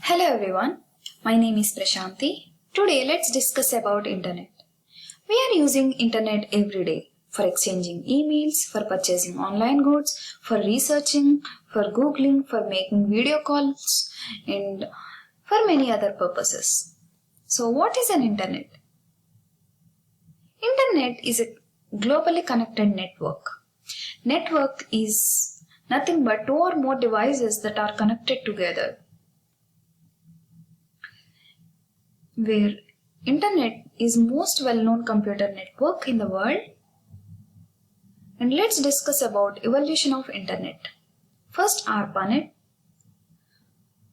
Hello everyone, my name is Prashanti. Today let's discuss about internet. We are using internet every day for exchanging emails, for purchasing online goods, for researching, for googling, for making video calls and for many other purposes. So what is an internet? Internet is a globally connected network. Network is nothing but two or more devices that are connected together. Where internet is most well-known computer network in the world. And let's discuss about evolution of internet. First, ARPANET.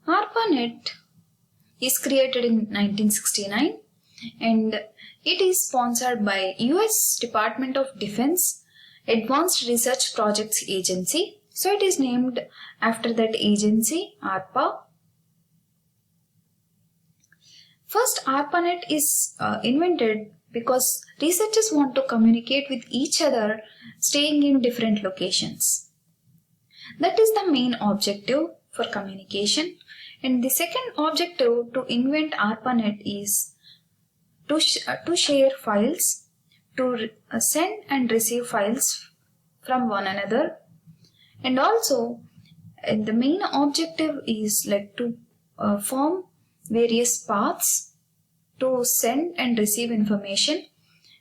ARPANET is created in 1969 and it is sponsored by US Department of Defense Advanced Research Projects Agency. So it is named after that agency, ARPA. First, ARPANET is invented because researchers want to communicate with each other staying in different locations. That is the main objective for communication. And the second objective to invent ARPANET is to share files, to send and receive files from one another. And also, the main objective is to form various paths to send and receive information,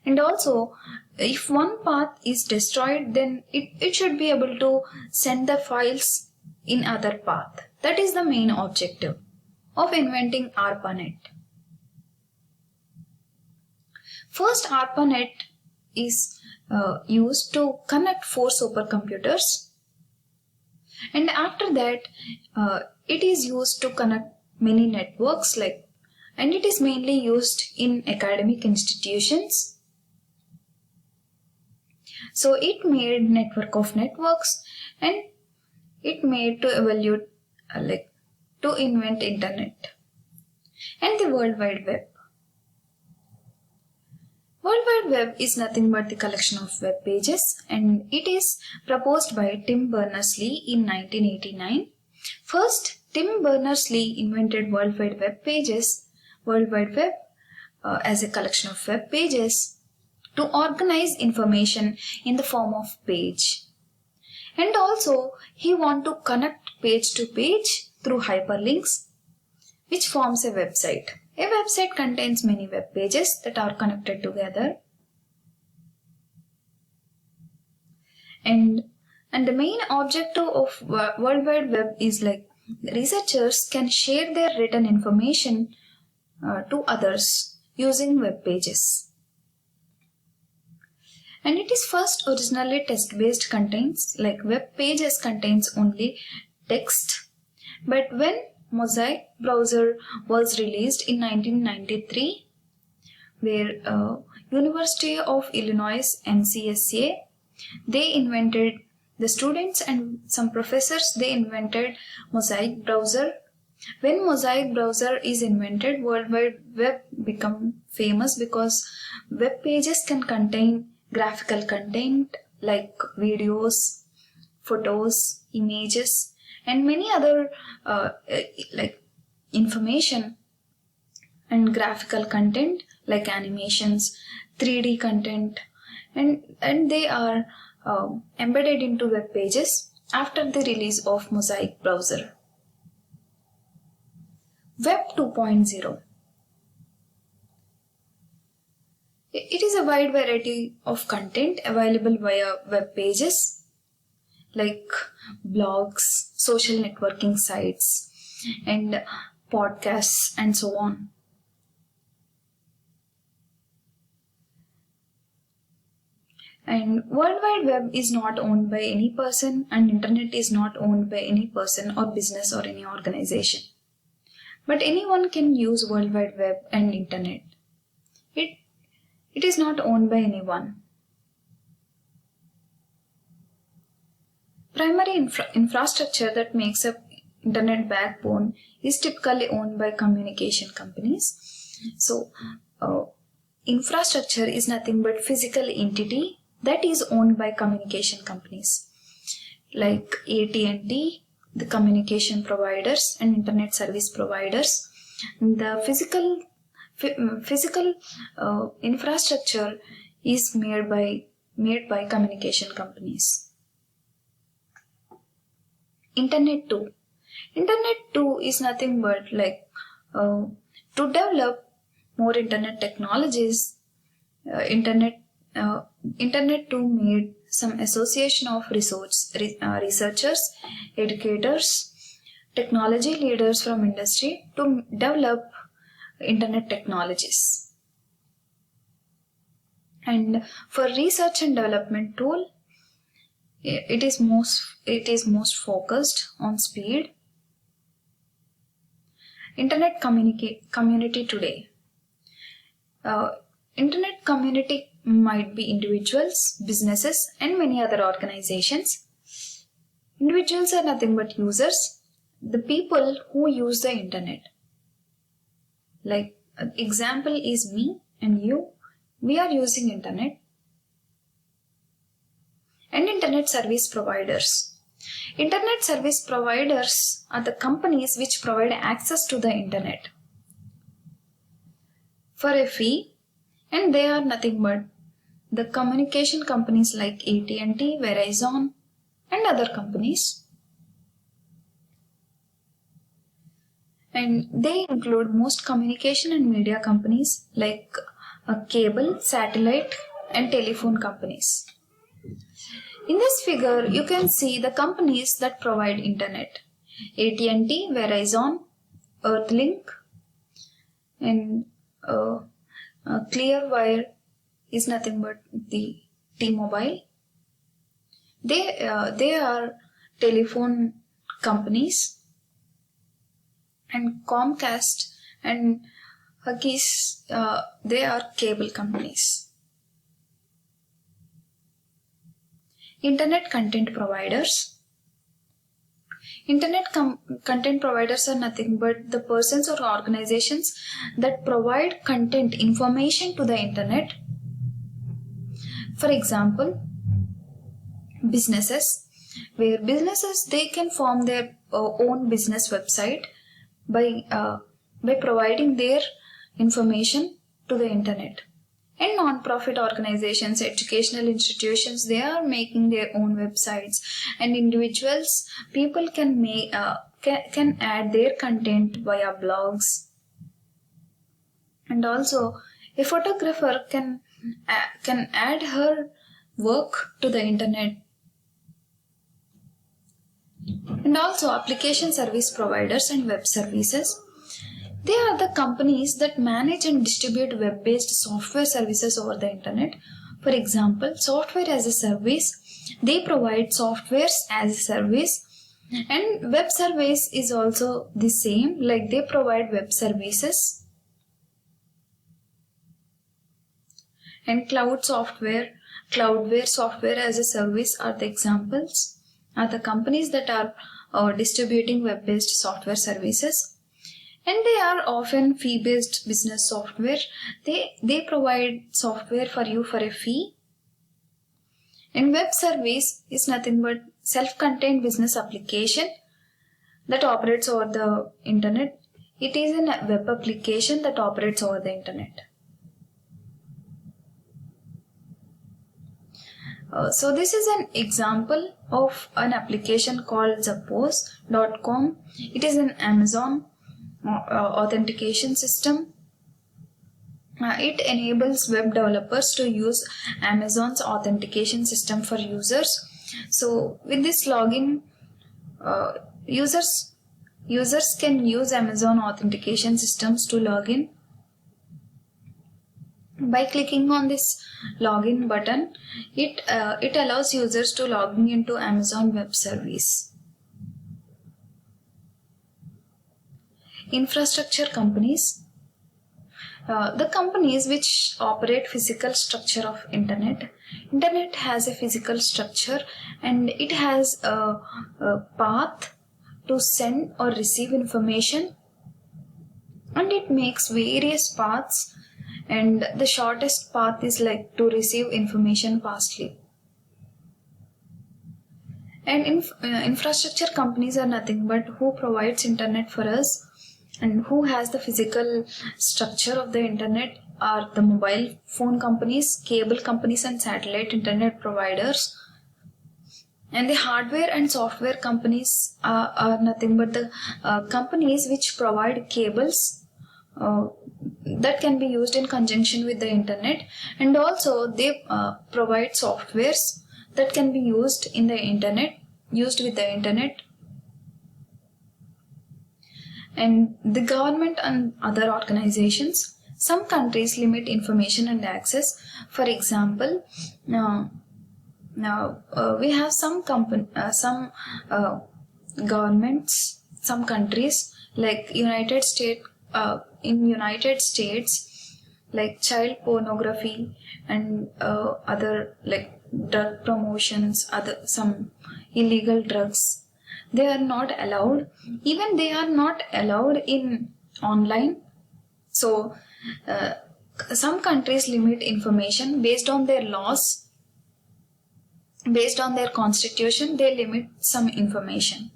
and also if one path is destroyed, then it should be able to send the files in other path. That is the main objective of inventing ARPANET. First, ARPANET is used to connect 4 supercomputers, and after that it is used to connect many networks and it is mainly used in academic institutions. So it made network of networks and it made to evaluate to invent internet and the World Wide Web. World Wide Web is nothing but the collection of web pages and it is proposed by Tim Berners-Lee in 1989. First, Tim Berners-Lee invented World Wide Web pages, World Wide Web as a collection of web pages to organize information in the form of page. And also, he want to connect page to page through hyperlinks, which forms a website. A website contains many web pages that are connected together. And the main objective of World Wide Web is researchers can share their written information to others using web pages. And it is first originally text-based contents, web pages contains only text. But when Mosaic browser was released in 1993, where University of Illinois NCSA, the students and some professors, they invented Mosaic browser. When Mosaic browser is invented, World Wide Web become famous because web pages can contain graphical content like videos, photos, images, and many other information and graphical content like animations, 3D content, and they are embedded into web pages after the release of Mosaic browser. Web 2.0. It is a wide variety of content available via web pages like blogs, social networking sites, and podcasts, and so on. And World Wide Web is not owned by any person and internet is not owned by any person or business or any organization. But anyone can use World Wide Web and internet. It is not owned by anyone. Primary infrastructure that makes up internet backbone is typically owned by communication companies. So, infrastructure is nothing but physical entity that is owned by communication companies like AT&T, the communication providers and internet service providers. The physical infrastructure is made by communication companies. Internet 2 is nothing but to develop more internet technologies. Internet 2 made some association of researchers, educators, technology leaders from industry to develop internet technologies. And for research and development tool, it is most focused on speed. Internet community today. Internet community might be individuals, businesses, and many other organizations. Individuals are nothing but users, the people who use the internet. Like example is me and you. We are using internet. And internet service providers. Internet service providers are the companies which provide access to the internet for a fee, and they are nothing but the communication companies like AT&T, Verizon, and other companies. And they include most communication and media companies like cable, satellite, and telephone companies. In this figure, you can see the companies that provide internet. AT&T, Verizon, Earthlink, and Clearwire is nothing but the T-Mobile. They are telephone companies, and Comcast and Huggies, they are cable companies. Internet content providers. Internet content providers are nothing but the persons or organizations that provide content information to the internet. For example, businesses, where businesses they can form their own business website by providing their information to the internet. And non-profit organizations, educational institutions, they are making their own websites, and individuals, people can add their content via blogs. And also, a photographer can add her work to the internet. And also, application service providers and web services. They are the companies that manage and distribute web-based software services over the internet. For example, software as a service, they provide softwares as a service, and web service is also the same, like they provide web services. And cloudware software as a service are the examples, are the companies that are distributing web-based software services. And they are often fee-based business software. They provide software for you for a fee. And web service is nothing but self-contained business application that operates over the internet. It is a web application that operates over the internet. So this is an example of an application called Zappos.com. It is an Amazon authentication system. It enables web developers to use Amazon's authentication system for users. So with this login, users can use Amazon authentication systems to log in. By clicking on this login button, it allows users to log into Amazon Web Service. Infrastructure companies. The companies which operate physical structure of internet. Internet has a physical structure, and it has a path to send or receive information, and it makes various paths, and the shortest path is like to receive information fastly. And infrastructure companies are nothing but who provides internet for us, and who has the physical structure of the internet are the mobile phone companies, cable companies, and satellite internet providers. And the hardware and software companies are nothing but the companies which provide cables that can be used in conjunction with the internet, and also they provide softwares that can be used with the internet. And the government and other organizations, some countries limit information and access. For example, now we have some governments, some countries like United States. In United States, like child pornography and other like drug promotions, other some illegal drugs, they are not allowed. Even they are not allowed in online. So some countries limit information based on their laws, based on their constitution. They limit some information.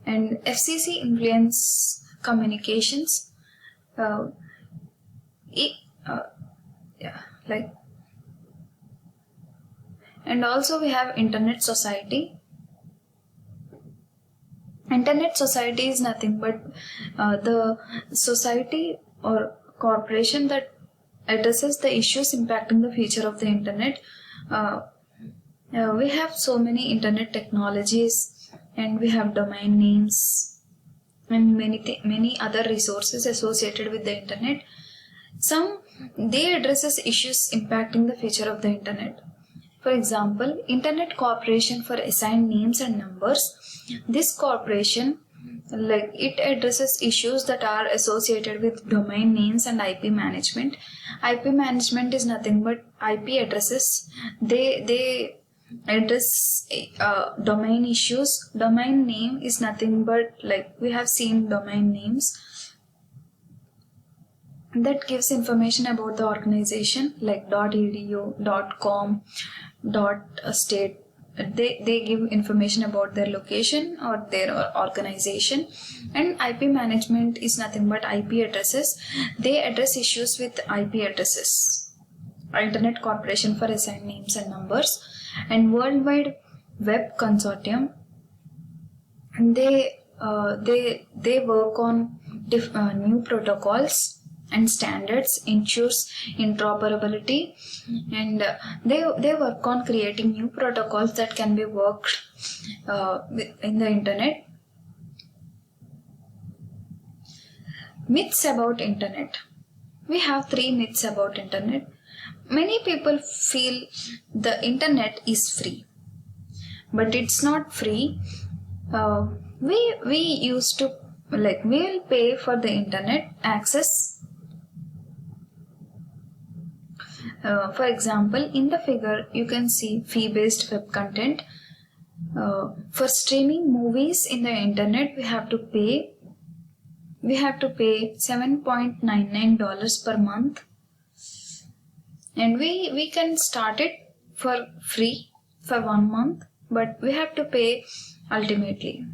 And FCC influence communications. Yeah, like, and also we have Internet Society. Internet Society is nothing but the society or corporation that addresses the issues impacting the future of the internet. We have so many internet technologies, and we have domain names and many other resources associated with the internet. Some they addresses issues impacting the future of the internet. For example, Internet Corporation for Assigned Names and Numbers. This corporation, like, it addresses issues that are associated with domain names and IP management. IP management is nothing but IP addresses. They address domain issues. Domain name is nothing but, like, we have seen domain names that gives information about the organization, like .edu, .com, .state. They give information about their location or their organization. And IP management is nothing but IP addresses. They address issues with IP addresses. Internet Corporation for Assigned Names and Numbers. And World Wide Web Consortium, they work on new protocols and standards, ensures interoperability, and they work on creating new protocols that can be worked in the internet. Myths about internet. We have 3 myths about internet. Many people feel the internet is free, but it's not free. We used to, like, we will pay for the internet access. For example, in the figure you can see fee-based web content. For streaming movies in the internet, we have to pay $7.99 per month, and we can start it for free for 1 month, but we have to pay ultimately.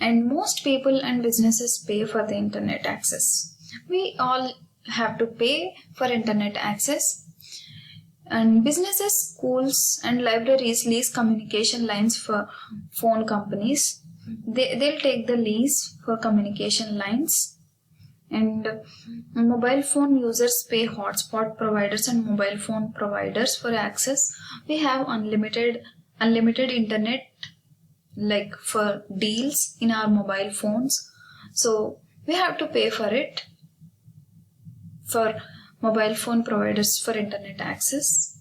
And most people and businesses pay for the internet access. We all have to pay for internet access. And businesses, schools, and libraries lease communication lines for phone companies. They'll take the lease for communication lines. And mobile phone users pay hotspot providers and mobile phone providers for access. We have unlimited internet, like, for deals in our mobile phones. So we have to pay for it, for mobile phone providers for internet access.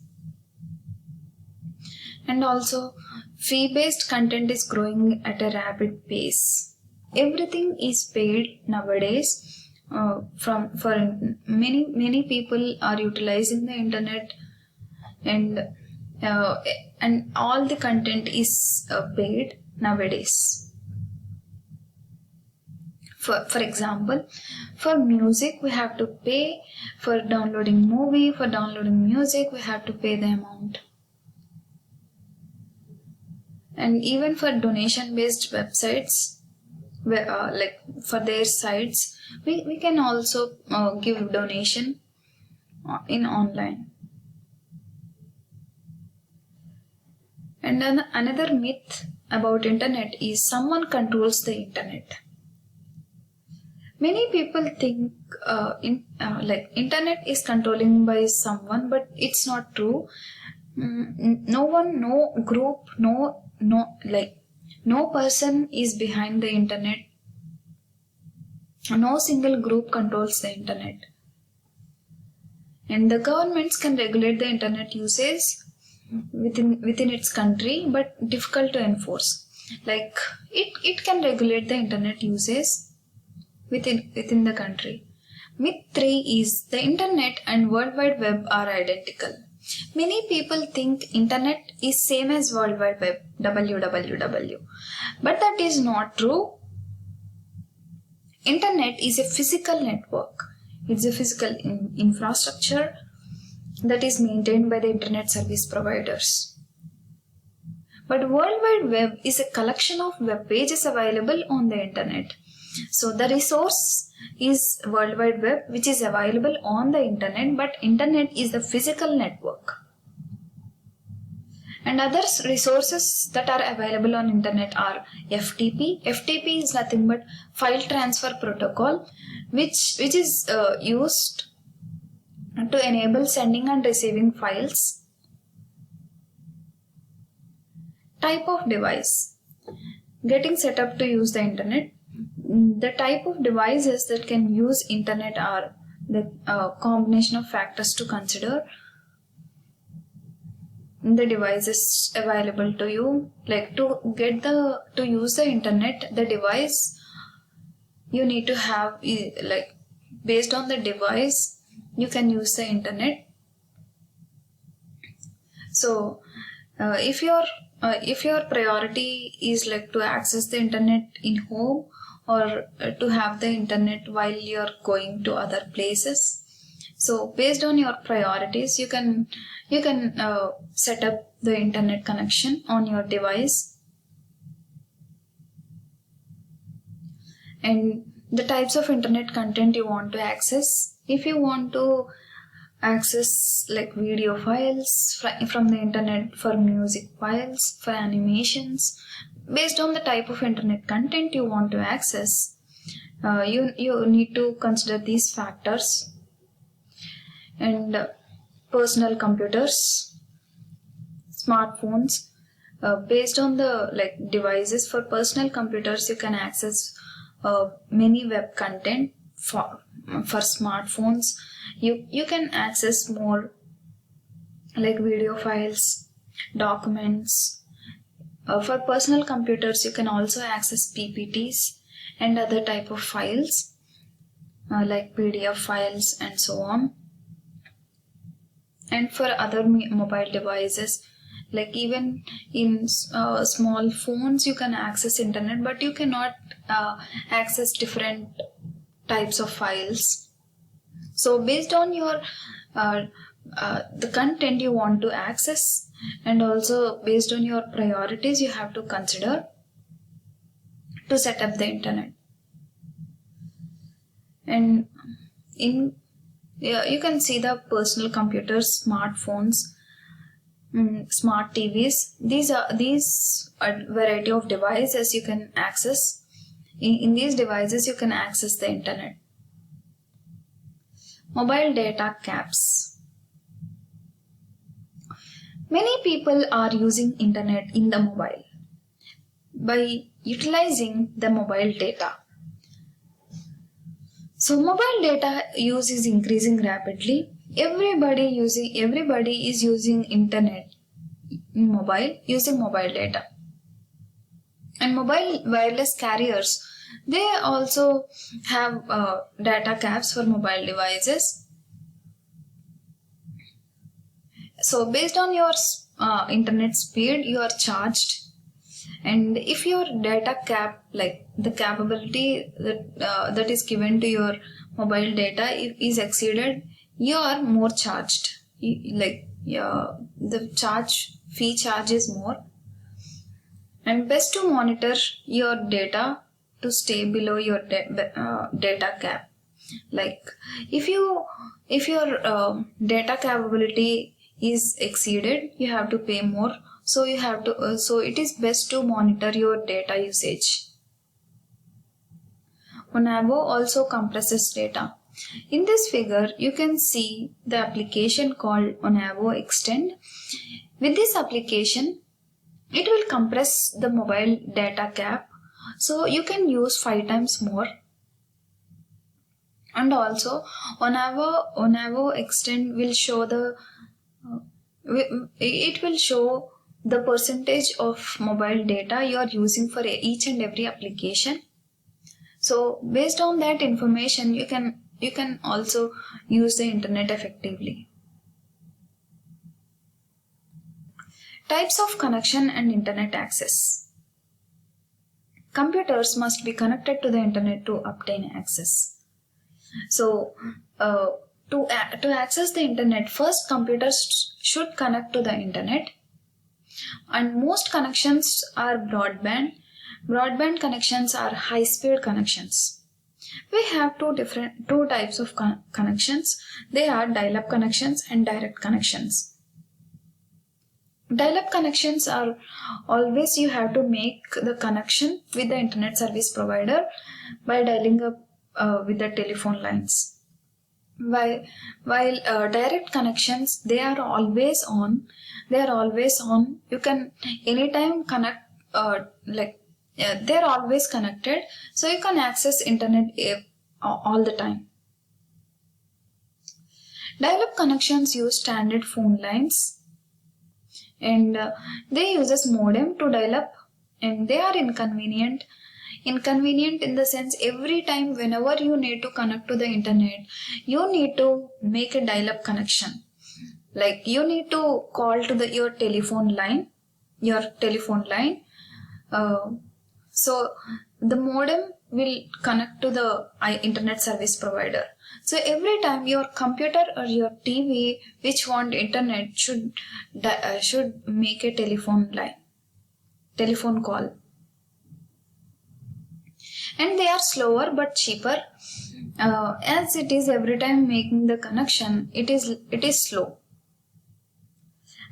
And also, fee-based content is growing at a rapid pace. Everything is paid nowadays. For many people are utilizing the internet, and all the content is paid nowadays. For example, for music we have to pay, for downloading movie, for downloading music we have to pay the amount. And even for donation based websites, like for their sites, we can also give donation in online. And another myth about internet is someone controls the internet. Many people think like internet is controlling by someone, but it's not true. No one, no group, no person is behind the internet. No single group controls the internet. And the governments can regulate the internet usage within its country, but difficult to enforce. Like it can regulate the internet usage within the country. Myth 3 is the internet and World Wide Web are identical. Many people think internet is same as World Wide Web, www. But that is not true. Internet is a physical network. It's a physical infrastructure that is maintained by the internet service providers. But World Wide Web is a collection of web pages available on the internet. So the resource is World Wide Web, which is available on the internet, but internet is the physical network. And other resources that are available on internet are FTP. FTP is nothing but file transfer protocol, which is used to enable sending and receiving files. Type of device. Getting set up to use the internet. The type of devices that can use internet are the combination of factors to consider. The devices available to you, like to use the internet, the device you need to have, like based on the device you can use the internet. So if your priority is like to access the internet in home, or to have the internet while you're going to other places, so based on your priorities you can set up the internet connection on your device. And the types of internet content you want to access. If you want to access like video files from the internet, for music files, for animations, based on the type of internet content you want to access, you need to consider these factors. And personal computers, smartphones, based on the like devices. For personal computers you can access many web content. For smartphones you can access more like video files, documents. For personal computers you can also access PPTs and other type of files like PDF files and so on. And for other mobile devices, like even in small phones you can access internet, but you cannot access different types of files. So based on your the content you want to access, and also based on your priorities, you have to consider to set up the internet. And you can see the personal computers, smartphones, smart TVs. These are a variety of devices you can access. In these devices you can access the internet. Mobile data caps. Many people are using internet in the mobile by utilizing the mobile data. So mobile data use is increasing rapidly. Everybody is using internet in mobile, using mobile data. And mobile wireless carriers, they also have data caps for mobile devices. So based on your internet speed, you are charged. And if your data cap, like the capability that is given to your mobile data is exceeded, you are more charged. Like the fee charge is more. And best to monitor your data to stay below your data cap. Like if your data capability is exceeded, you have to pay more. So you have to so it is best to monitor your data usage. Onavo also compresses data. In this figure, you can see the application called Onavo Extend. With this application, it will compress the mobile data cap, so you can use 5 times more. And also, Onavo Extend will show it will show the percentage of mobile data you are using for each and every application. So based on that information, you can also use the internet effectively. Types of connection and internet access. Computers must be connected to the internet to obtain access. So to access the internet, first computers should connect to the internet, and most connections are broadband. Broadband connections are high-speed connections. We have two types of connections. They are dial-up connections and direct connections. Dial-up connections are always you have to make the connection with the internet service provider by dialing up with the telephone lines. While direct connections, they are always on. You can anytime connect they're always connected, so you can access internet all the time. Dial-up connections use standard phone lines, and they uses modem to dial up, and they are inconvenient in the sense every time whenever you need to connect to the internet, you need to make a dial-up connection. Like you need to call to your telephone line. So the modem will connect to the internet service provider. So every time your computer or your TV which want internet should make a telephone call. And they are slower but cheaper. As it is every time making the connection, it is slow.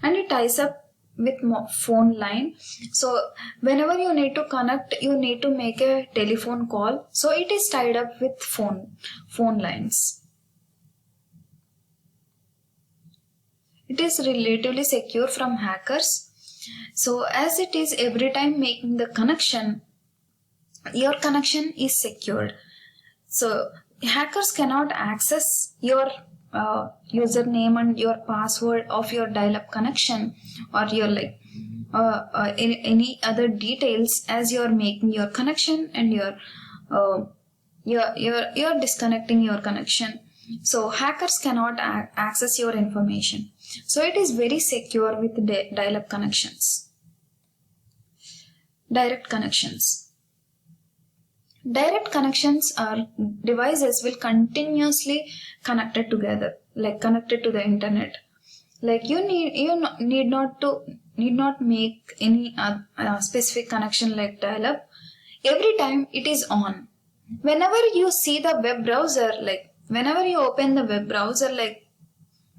And it ties up with phone line. So whenever you need to connect, you need to make a telephone call. So it is tied up with phone lines. It is relatively secure from hackers. So as it is every time making the connection, your connection is secured. So hackers cannot access your username and your password of your dial-up connection or your any other details as you are making your connection and you're disconnecting your connection. So hackers cannot access your information. So it is very secure with dial-up connections. Direct connections. Direct connections are devices will continuously connected together, like connected to the internet. Like you need not make any specific connection like dial-up. Every time it is on. Whenever you see the web browser, like whenever you open the web browser like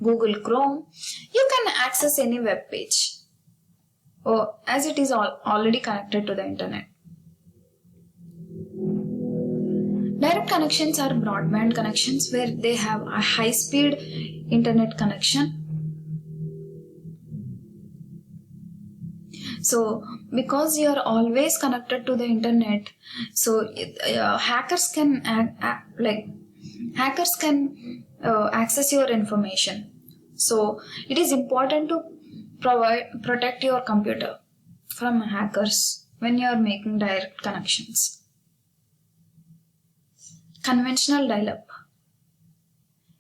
Google Chrome, you can access any web page. As it is already connected to the internet. Direct connections are broadband connections where they have a high-speed internet connection. So because you are always connected to the internet, so hackers can access your information. So it is important to protect your computer from hackers when you are making direct connections. Conventional dial-up.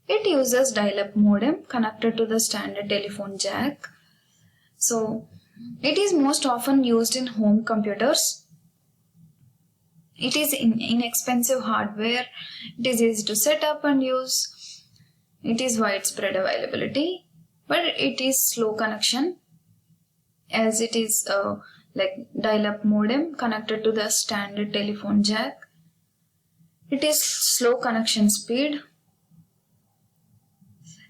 It uses dial-up modem connected to the standard telephone jack. So It is most often used in home computers. It is inexpensive hardware. It is easy to set up and use. It is widespread availability, but it is slow connection, as it is like dial-up modem connected to the standard telephone jack. It is slow connection speed.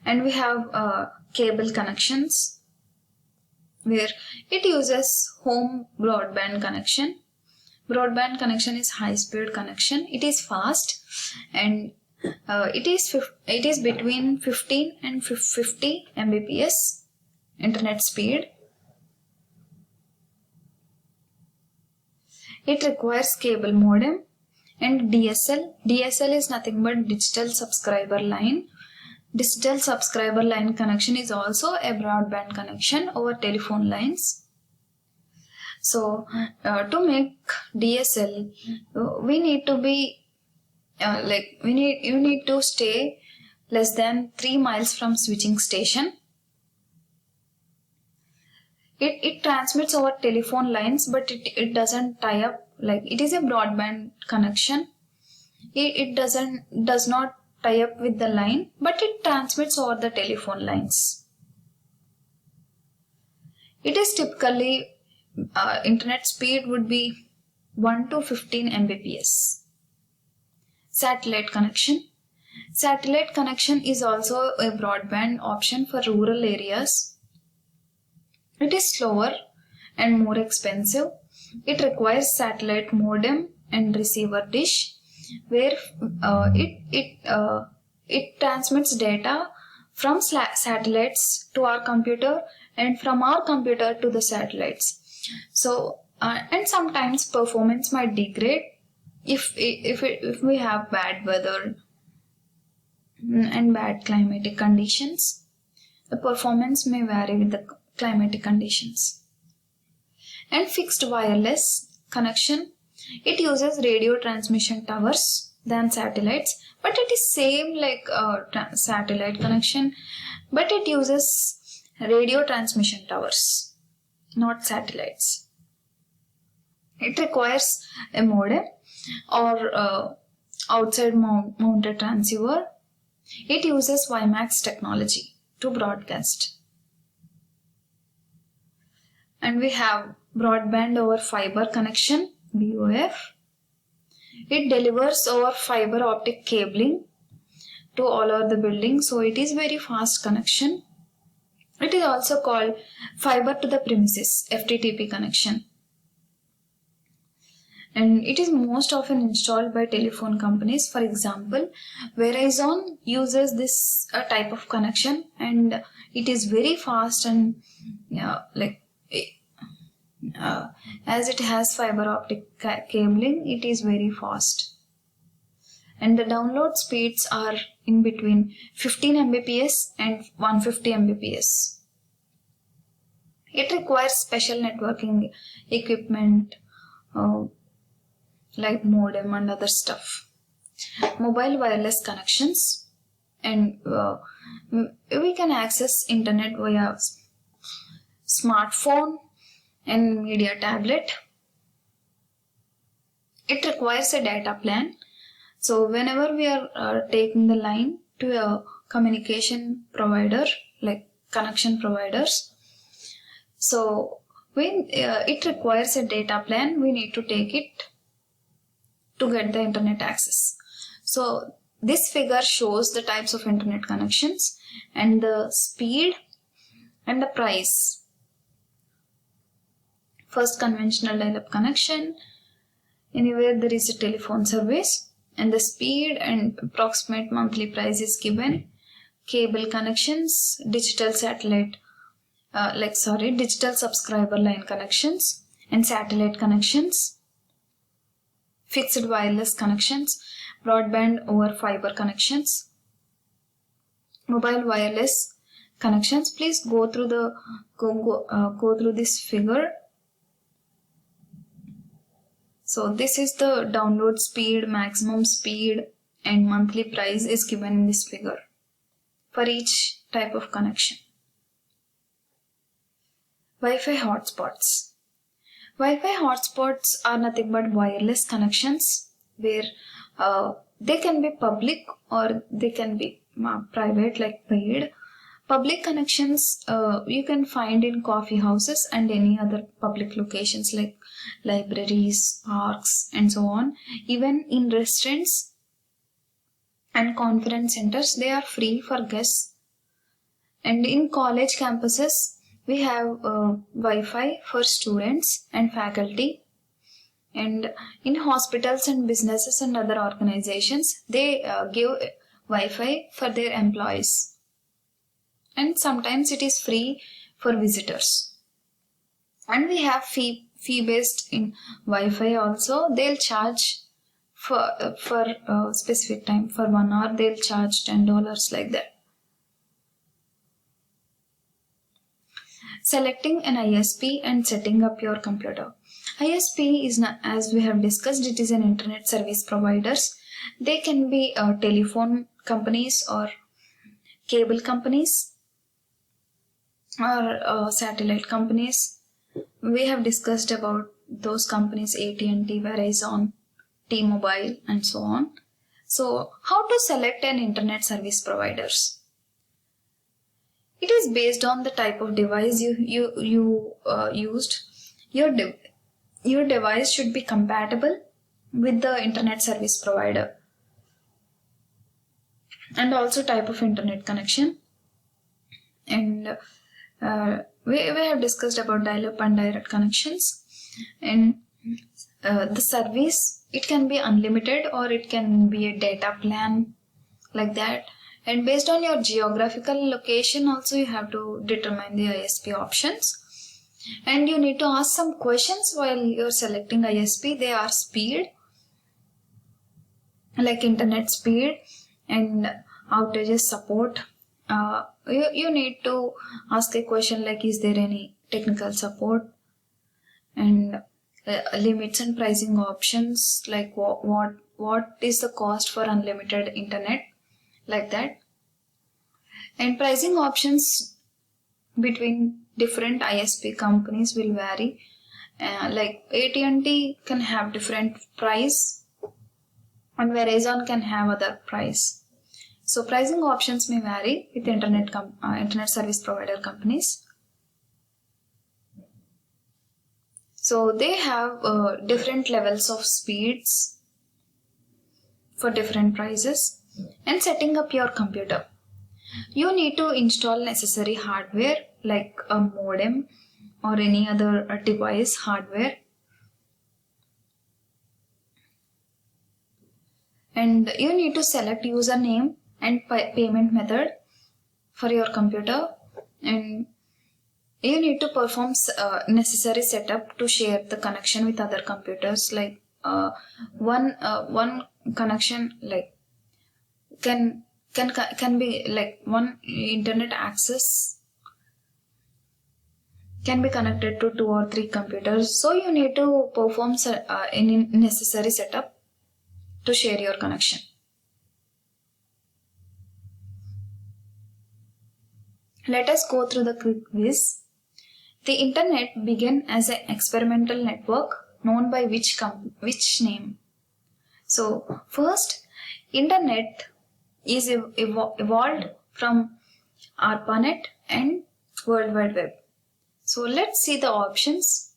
And we have cable connections, where it uses home broadband connection. Broadband connection is high-speed connection. It is fast, and it is between 15 and 50 Mbps internet speed. It requires cable modem and DSL. DSL is nothing but digital subscriber line. Digital subscriber line connection is also a broadband connection over telephone lines. So to make DSL, we need to be you need to stay less than 3 miles from switching station. It transmits over telephone lines, but it doesn't tie up, like it is a broadband connection. It does not tie up with the line, but it transmits over the telephone lines. It is typically internet speed would be 1 to 15 Mbps. Satellite connection. Satellite connection is also a broadband option for rural areas. It is slower and more expensive. It requires satellite modem and receiver dish, where it transmits data from satellites to our computer and from our computer to the satellites. So and sometimes performance might degrade if we have bad weather and bad climatic conditions. The performance may vary with the climatic conditions. And fixed wireless connection. It uses radio transmission towers than satellites, but it is same like satellite connection, but it uses radio transmission towers, not satellites. It requires a modem or outside mounted transceiver. It uses WiMAX technology to broadcast. And we have broadband over fiber connection, BOF. It delivers over fiber optic cabling to all over the building, so it is very fast connection. It is also called fiber to the premises, FTTP connection. And it is most often installed by telephone companies. For example, Verizon uses this type of connection, and it is very fast, and as it has fiber optic cabling, it is very fast. And the download speeds are in between 15 Mbps and 150 Mbps. It requires special networking equipment like modem and other stuff. Mobile wireless connections, and we can access internet via smartphone and media tablet. It requires a data plan. So whenever we are taking the line to a communication provider, like connection providers, so when it requires a data plan, we need to take it to get the internet access. So this figure shows the types of internet connections and the speed and the price. First, conventional dial-up connection. Anywhere there is a telephone service, and the speed and approximate monthly price is given. Cable connections, digital subscriber line connections, and satellite connections. Fixed wireless connections, broadband over fiber connections, mobile wireless connections. Please go through this figure. So this is the download speed, maximum speed, and monthly price is given in this figure for each type of connection. Wi-Fi hotspots. Wi-Fi hotspots are nothing but wireless connections where they can be public or they can be private, like paid. Public connections you can find in coffee houses and any other public locations like libraries, parks, and so on. Even in restaurants and conference centers, they are free for guests. And in college campuses, we have Wi-Fi for students and faculty. And in hospitals and businesses and other organizations, they give Wi-Fi for their employees. And sometimes it is free for visitors. And we have fee based in Wi-Fi also. They'll charge for specific time. For 1 hour they'll charge $10 like that. Selecting an ISP and setting up your computer. ISP is not, as we have discussed, it is an internet service providers. They can be telephone companies or cable companies or satellite companies. We have discussed about those companies: AT&T, Verizon, T-Mobile, and so on. So, how to select an internet service providers? It is based on the type of device you used. Your device should be compatible with the internet service provider, and also type of internet connection. And we have discussed about dial-up and direct connections. And the service, it can be unlimited or it can be a data plan, like that. And based on your geographical location also, you have to determine the ISP options. And you need to ask some questions while you're selecting ISP. They are speed, like internet speed, and outages support. You need to ask a question like, is there any technical support? And limits and pricing options, like what is the cost for unlimited internet, like that. And pricing options between different ISP companies will vary. Like AT&T can have different price and Verizon can have other price. So pricing options may vary with internet service provider companies. So they have different levels of speeds for different prices. And setting up your computer. You need to install necessary hardware like a modem or any other device hardware. And you need to select username and payment method for your computer. And you need to perform necessary setup to share the connection with other computers. Like one connection like can be like one internet access can be connected to 2 or 3 computers. So you need to perform any necessary setup to share your connection. Let us go through the quick quiz. The internet began as an experimental network known by which name? So first, internet is evolved from ARPANET and World Wide Web. So let's see the options.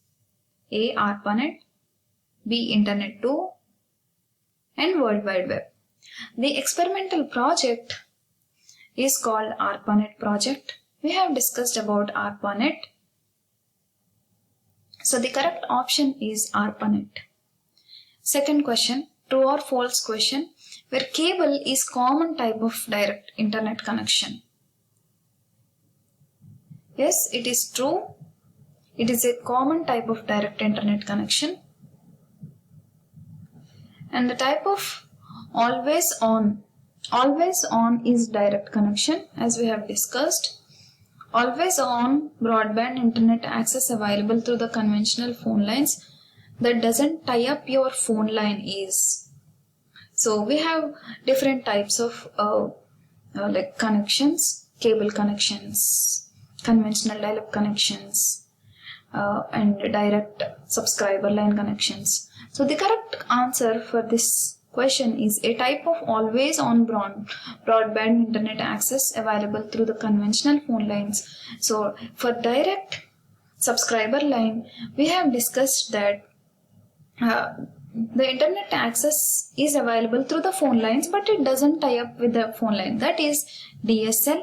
A. ARPANET, B. Internet 2, and World Wide Web. The experimental project is called ARPANET project. We have discussed about ARPANET. So the correct option is ARPANET. Second question, true or false question, where cable is common type of direct internet connection. Yes, it is true. It is a common type of direct internet connection. And the type of always on is direct connection, as we have discussed. Always on broadband internet access available through the conventional phone lines that doesn't tie up your phone line is. So we have different types of like connections: cable connections, conventional dial-up connections, and direct subscriber line connections. So the correct answer for this question is a type of always on broadband internet access available through the conventional phone lines. So for direct subscriber line, we have discussed that the internet access is available through the phone lines, but it doesn't tie up with the phone line. That is DSL,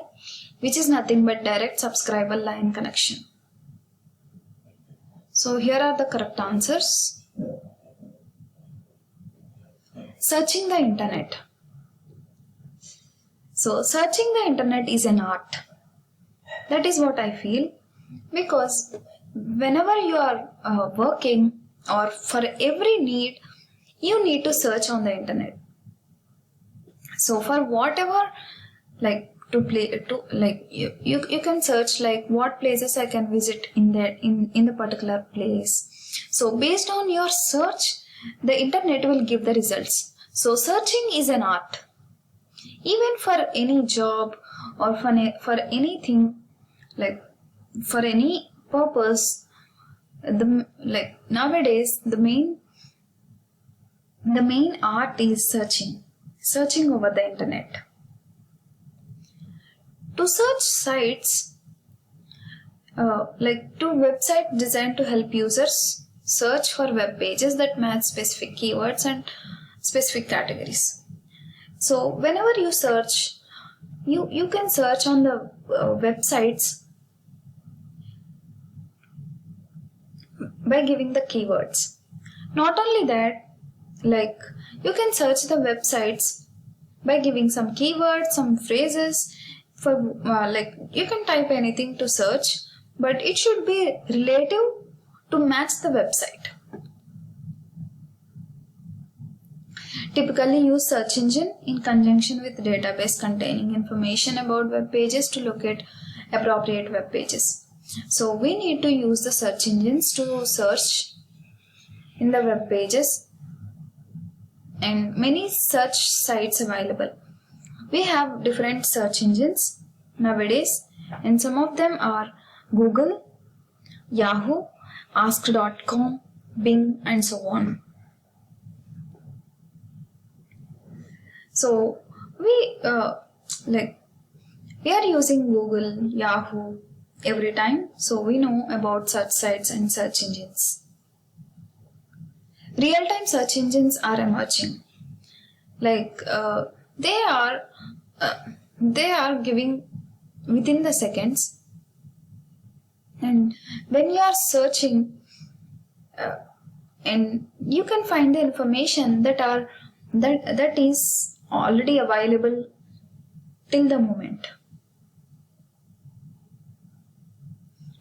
which is nothing but direct subscriber line connection. So here are the correct answers. Searching the internet. So searching the internet is an art. That is what I feel, because whenever you are working or for every need, you need to search on the internet. So for whatever, like you can search like what places I can visit in the particular place. So based on your search, the internet will give the results. So searching is an art. Even for any job or for anything, like for any purpose, nowadays the main art is searching over the internet. To search sites, to websites designed to help users search for web pages that match specific keywords and specific categories. So whenever you search, you can search on the websites by giving the keywords. Not only that, like you can search the websites by giving some keywords, some phrases. For you can type anything to search, but it should be relative to match the website. Typically use search engine in conjunction with database containing information about web pages to locate appropriate web pages. So we need to use the search engines to search in the web pages, and many search sites available. We have different search engines nowadays, and some of them are Google, Yahoo, Ask.com, Bing, and so on. So we are using Google, Yahoo every time, so we know about search sites and search engines. Real-time search engines are emerging. They are giving within the seconds, and when you are searching, and you can find the information that is already available till the moment.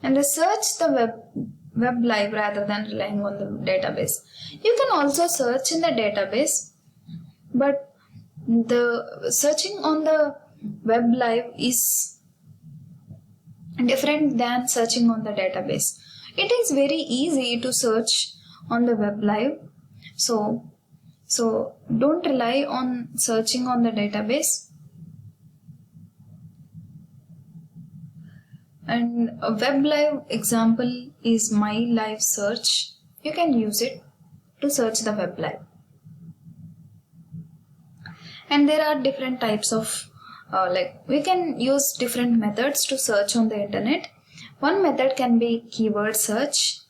And search the web live rather than relying on the database. You can also search in the database, but the searching on the web live is different than searching on the database. It is very easy to search on the web live, so don't rely on searching on the database. And a web live example is My Live Search. You can use it to search the web live. And there are different types of we can use different methods to search on the internet. One method can be keyword search,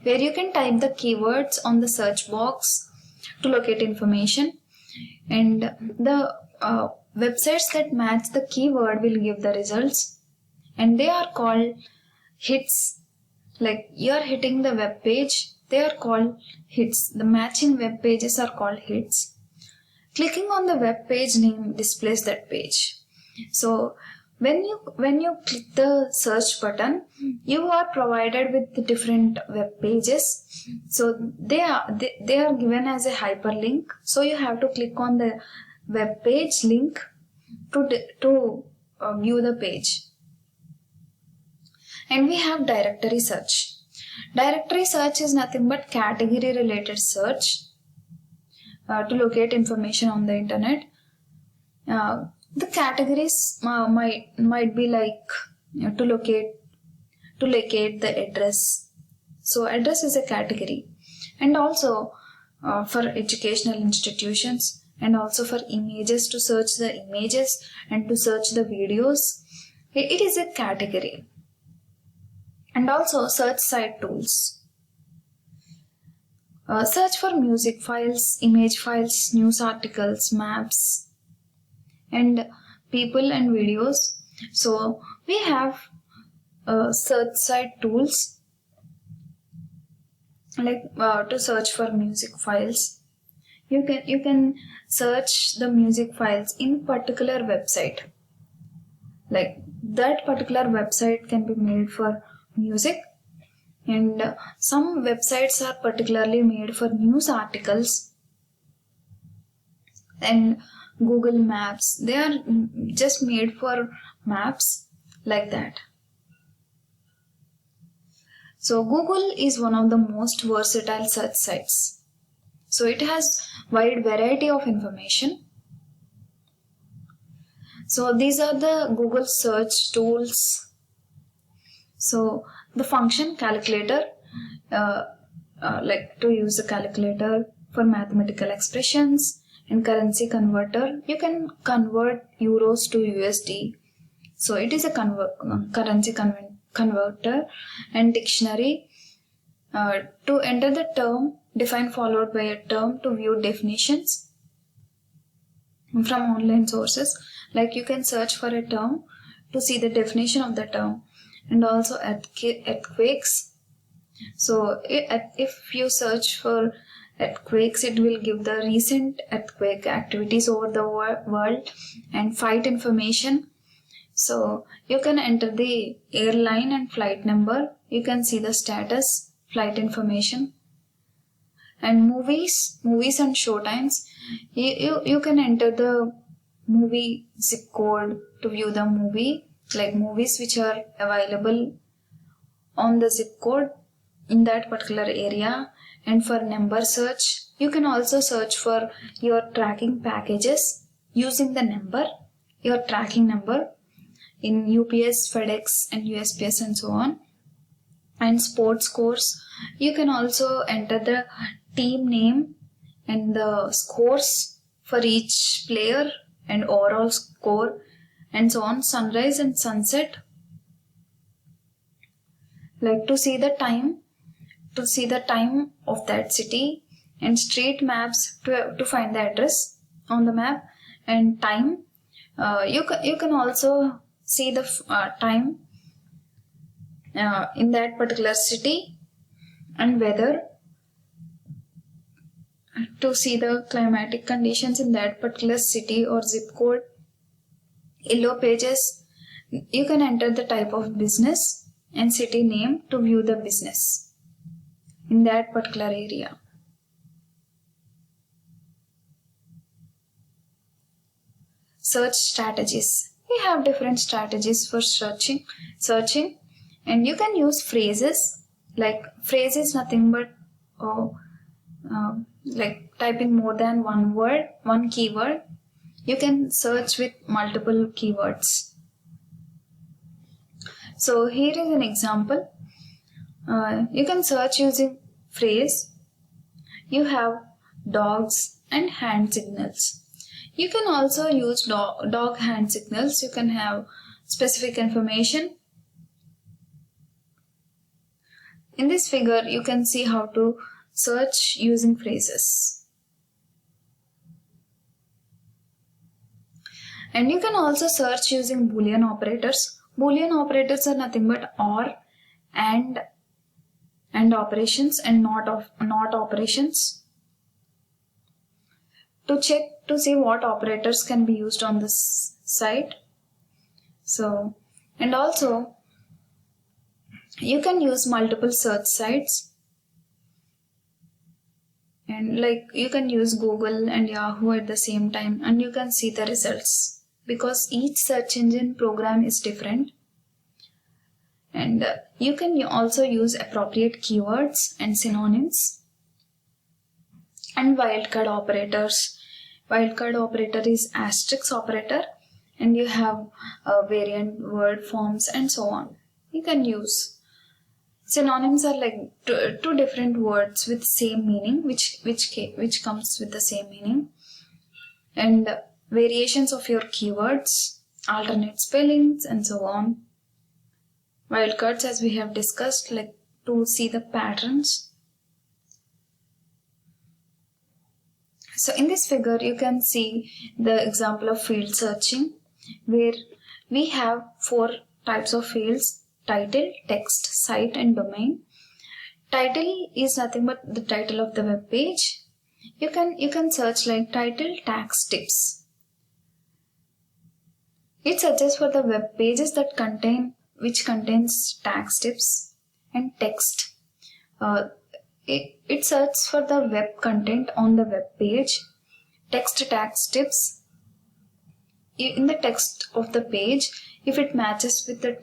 where you can type the keywords on the search box to locate information, and the websites that match the keyword will give the results, and they are called hits. Like you are hitting the web page, they are called hits. The matching web pages are called hits. Clicking on the web page name displays that page. So when you click the search button, you are provided with the different web pages. So they are given as a hyperlink. So you have to click on the web page link to view the page. And we have directory search. Directory search is nothing but category related search to locate information on the internet. The categories might be like to locate the address, So address is a category. And also for educational institutions, and also for images, to search the images and to search the videos, it is a category. And also search site tools. Search for music files, image files, news articles, maps, and people and videos. So we have search site tools like to search for music files. You can search the music files in particular website. Like that particular website can be made for music, and some websites are particularly made for news articles. And Google Maps, they are just made for maps, like that. So Google is one of the most versatile search sites. So it has wide variety of information. So these are the Google search tools. So the function calculator, like to use the calculator for mathematical expressions, and currency converter, you can convert euros to USD. So it is a currency converter. And dictionary, to enter the term, define followed by a term to view definitions from online sources. Like you can search for a term to see the definition of the term. And also earthquakes. So if you search for earthquakes, it will give the recent earthquake activities over the world and flight information. So you can enter the airline and flight number. You can see the status, flight information. And movies and show times. You can enter the movie zip code to view the movie, like movies which are available on the zip code in that particular area. And for number search, you can also search for your tracking packages using the number, your tracking number in UPS, FedEx, and USPS, and so on. And sports scores, you can also enter the team name and the scores for each player and overall score, and so on. Sunrise and sunset, like to see the time of that city. And street maps to find the address on the map and time. You can also see the time in that particular city, and weather to see the climatic conditions in that particular city or zip code. Yellow pages, you can enter the type of business and city name to view the business in that particular area. Search strategies. We have different strategies for searching, and you can use phrases. Like phrase is nothing but like typing more than one keyword. You can search with multiple keywords. So here is an example. You can search using phrase. You have dogs and hand signals. You can also use dog hand signals. You can have specific information. In this figure, you can see how to search using phrases. And you can also search using Boolean operators. Boolean operators are nothing but or, and operations, and not operations. To check to see what operators can be used on this site. So, and also you can use multiple search sites, and like you can use Google and Yahoo at the same time, and you can see the results because each search engine program is different. And you can also use appropriate keywords and synonyms. And wildcard operators. Wildcard operator is asterisk operator, and you have variant word forms and so on. You can use. Synonyms are like two different words with same meaning, which comes with the same meaning, and variations of your keywords, alternate spellings, and so on. Wildcards, as we have discussed, like to see the patterns. So in this figure, you can see the example of field searching, where we have 4 types of fields: title, text, site, and domain. Title is nothing but the title of the web page. You can search like title tax tips. It searches for the web pages that contains tax tips. And text. It searches for the web content on the web page. Text tax tips. In the text of the page, if it matches with the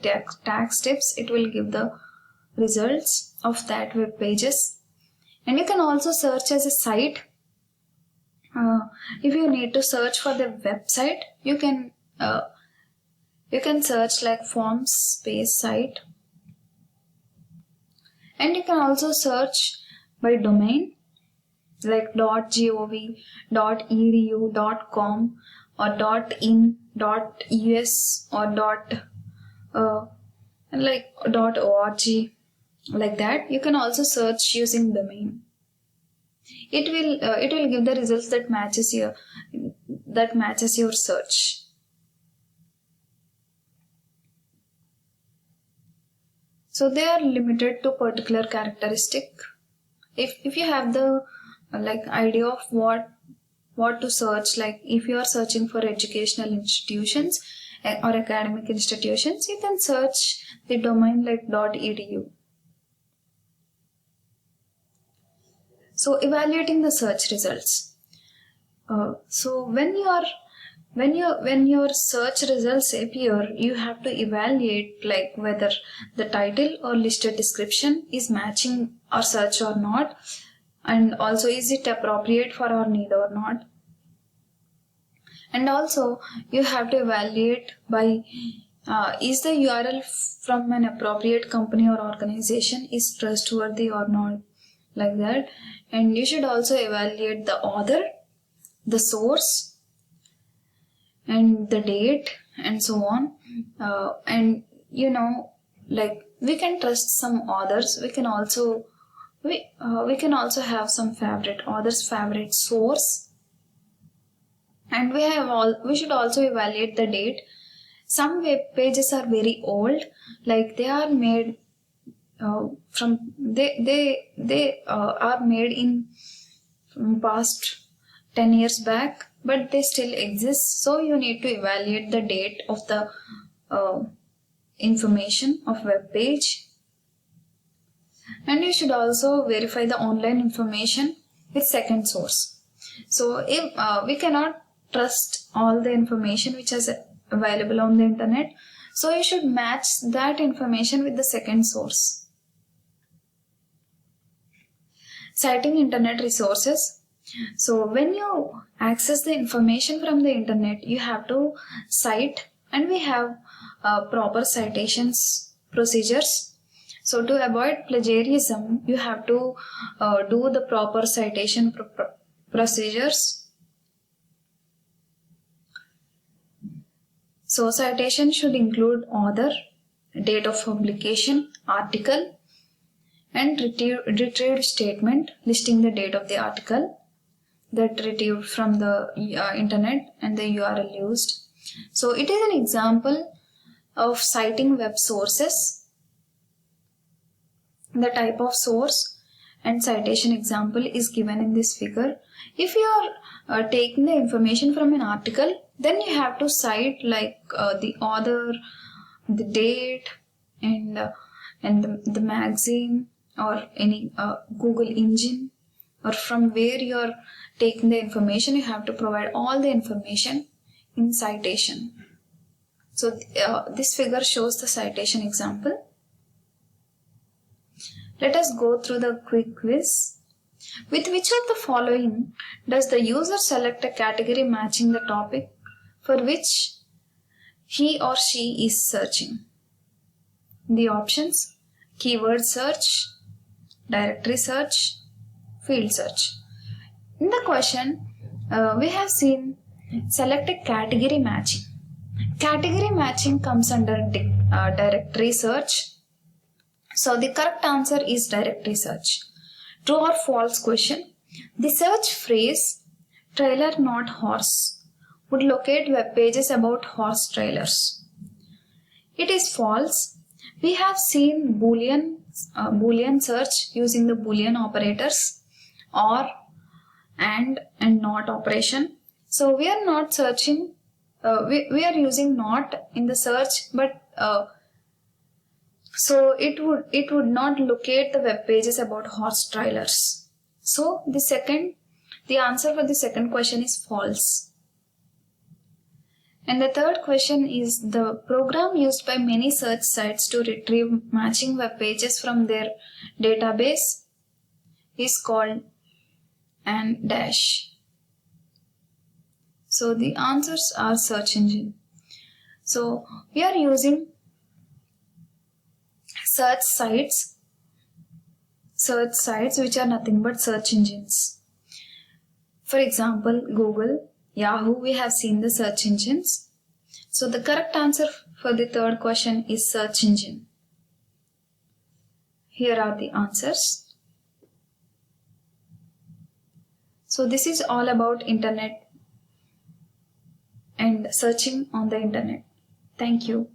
tax tips, it will give the results of that web pages. And you can also search as a site. If you need to search for the website, you can search like forms space site. And you can also search by domain, like .gov, .edu, .com, or .in, .us, or .org, like that. You can also search using domain. It will give the results that matches your search. So they are limited to particular characteristic. If you have the idea of what to search, like if you are searching for educational institutions or academic institutions, you can search the domain like .edu. So evaluating the search results. So when your search results appear, you have to evaluate like whether the title or listed description is matching our search or not, and also is it appropriate for our need or not. And also you have to evaluate by is the URL from an appropriate company or organization is trustworthy or not, like that. And you should also evaluate the author, the source, and the date, and so on. And we can trust some authors. We can also have some favorite authors, favorite source, and we should also evaluate the date. Some web pages are very old, like they are made are made in past 10 years back, but they still exist. So you need to evaluate the date of the information of web page. And you should also verify the online information with second source. So if we cannot trust all the information which is available on the internet, so you should match that information with the second source. Citing internet resources. So when you access the information from the internet, you have to cite, and we have proper citations procedures. So to avoid plagiarism, you have to do the proper citation procedures. So citation should include author, date of publication, article, and retrieved statement listing the date of the article that retrieved from the internet and the URL used. So it is an example of citing web sources. The type of source and citation example is given in this figure. If you are taking the information from an article, then you have to cite like the author, the date, and the magazine or any Google engine, or from where you are taking the information. You have to provide all the information in citation. So this figure shows the citation example. Let us go through the quick quiz. With which of the following does the user select a category matching the topic for which he or she is searching? The options: keyword search, directory search, field search. In the question, we have seen select a category matching. Category matching comes under directory search. So the correct answer is directory search. True or false question. The search phrase trailer not horse would locate web pages about horse trailers. It is false. We have seen Boolean search using the Boolean operators or and not operation. So we are not searching, we are using not in the search, but so it would not locate the web pages about horse trailers. So the answer for the second question is false. And the third question is the program used by many search sites to retrieve matching web pages from their database is called and dash. So the answers are search engine. So we are using search sites which are nothing but search engines. For example, Google, Yahoo, we have seen the search engines. So the correct answer for the third question is search engine. Here are the answers. So this is all about internet and searching on the internet. Thank you.